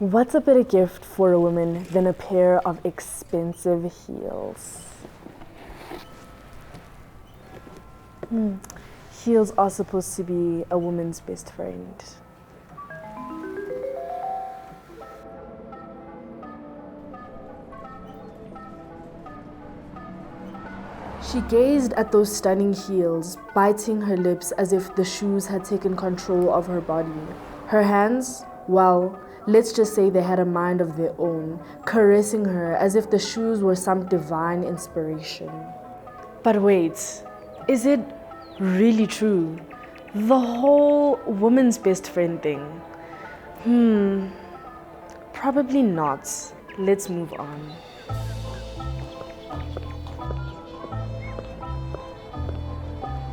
What's a better gift for a woman than a pair of expensive heels? Heels are supposed to be a woman's best friend. She gazed at those stunning heels, biting her lips as if the shoes had taken control of her body. Her hands, well, let's just say they had a mind of their own, caressing her as if the shoes were some divine inspiration. But wait, is it really true? The whole woman's best friend thing? Probably not. Let's move on.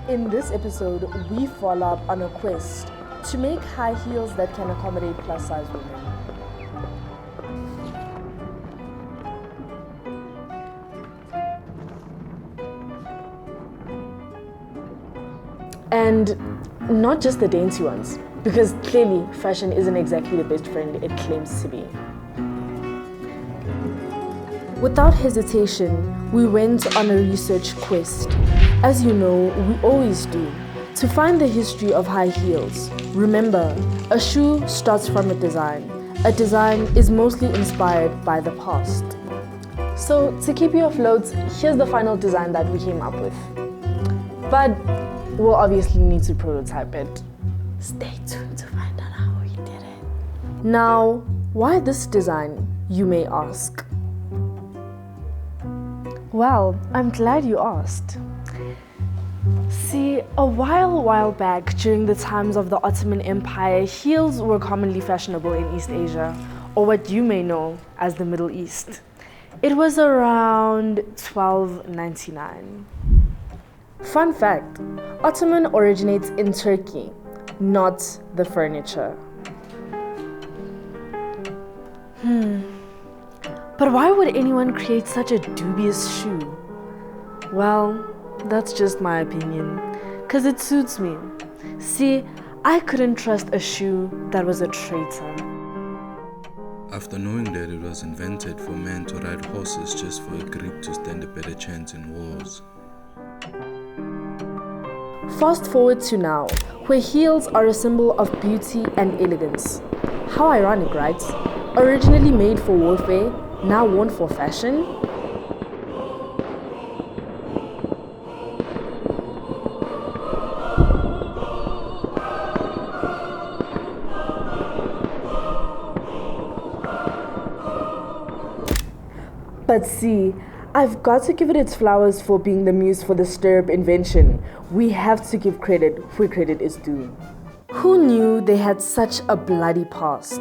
In this episode, we follow up on a quest to make high heels that can accommodate plus-size women. And not just the dainty ones, because clearly fashion isn't exactly the best friend it claims to be. Without hesitation, we went on a research quest. As you know, we always do, to find the history of high heels. Remember, a shoe starts from a design. A design is mostly inspired by the past. So, to keep you afloat, here's the final design that we came up with. But we'll obviously need to prototype it. Stay tuned to find out how we did it. Now, why this design, you may ask? Well, I'm glad you asked. See, a while back, during the times of the Ottoman Empire, heels were commonly fashionable in East Asia, or what you may know as the Middle East. It was around 1299. Fun fact, Ottoman originates in Turkey, not the furniture. But why would anyone create such a dubious shoe? Well, that's just my opinion, 'cause it suits me. See, I couldn't trust a shoe that was a traitor. After knowing that it was invented for men to ride horses just for a grip to stand a better chance in wars. Fast forward to now, where heels are a symbol of beauty and elegance. How ironic, right? Originally made for warfare, now worn for fashion? But see, I've got to give it its flowers for being the muse for the stirrup invention. We have to give credit where credit is due. Who knew they had such a bloody past?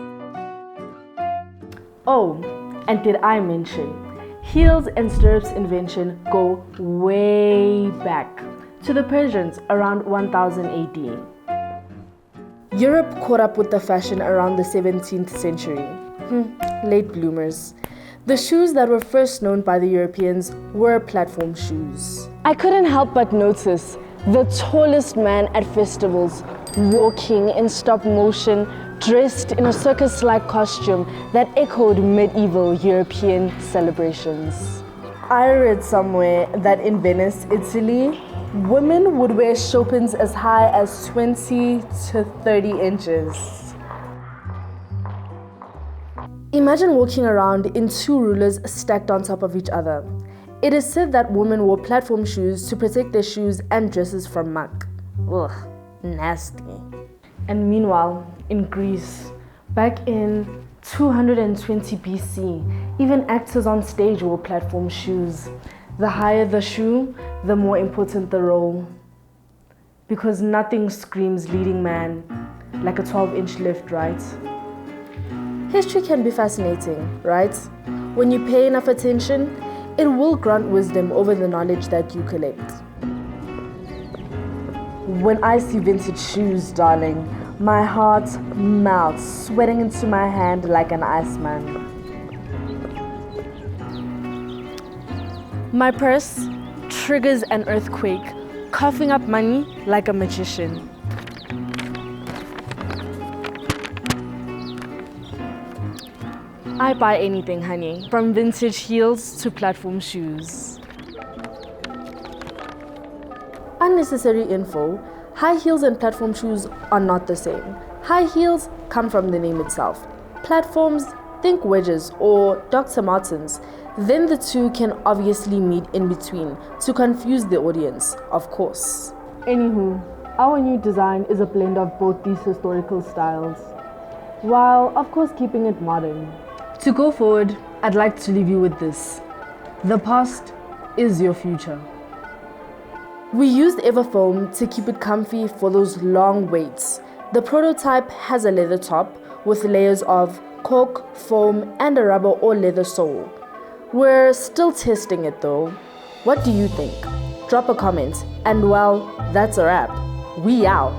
Oh, and did I mention, heels and stirrups invention go way back to the Persians around 1000 AD. Europe caught up with the fashion around the 17th century. Late bloomers. The shoes that were first known by the Europeans were platform shoes. I couldn't help but notice the tallest man at festivals walking in stop motion, dressed in a circus-like costume that echoed medieval European celebrations. I read somewhere that in Venice, Italy, women would wear chopins as high as 20 to 30 inches. Imagine walking around in two rulers stacked on top of each other. It is said that women wore platform shoes to protect their shoes and dresses from muck. Ugh, nasty. And meanwhile, in Greece, back in 220 BC, even actors on stage wore platform shoes. The higher the shoe, the more important the role. Because nothing screams leading man like a 12-inch lift, right? History can be fascinating, right? When you pay enough attention, it will grant wisdom over the knowledge that you collect. When I see vintage shoes, darling, my heart melts, sweating into my hand like an iceman. My purse triggers an earthquake, coughing up money like a magician. I buy anything, honey, from vintage heels to platform shoes. Unnecessary info: high heels and platform shoes are not the same. High heels come from the name itself. Platforms, think wedges or Dr. Martens. Then the two can obviously meet in between to confuse the audience, of course. Anywho, our new design is a blend of both these historical styles, while of course keeping it modern. To go forward, I'd like to leave you with this: the past is your future. We used Everfoam to keep it comfy for those long waits. The prototype has a leather top with layers of cork, foam, and a rubber or leather sole. We're still testing it though. What do you think? Drop a comment. And well, that's a wrap. We out.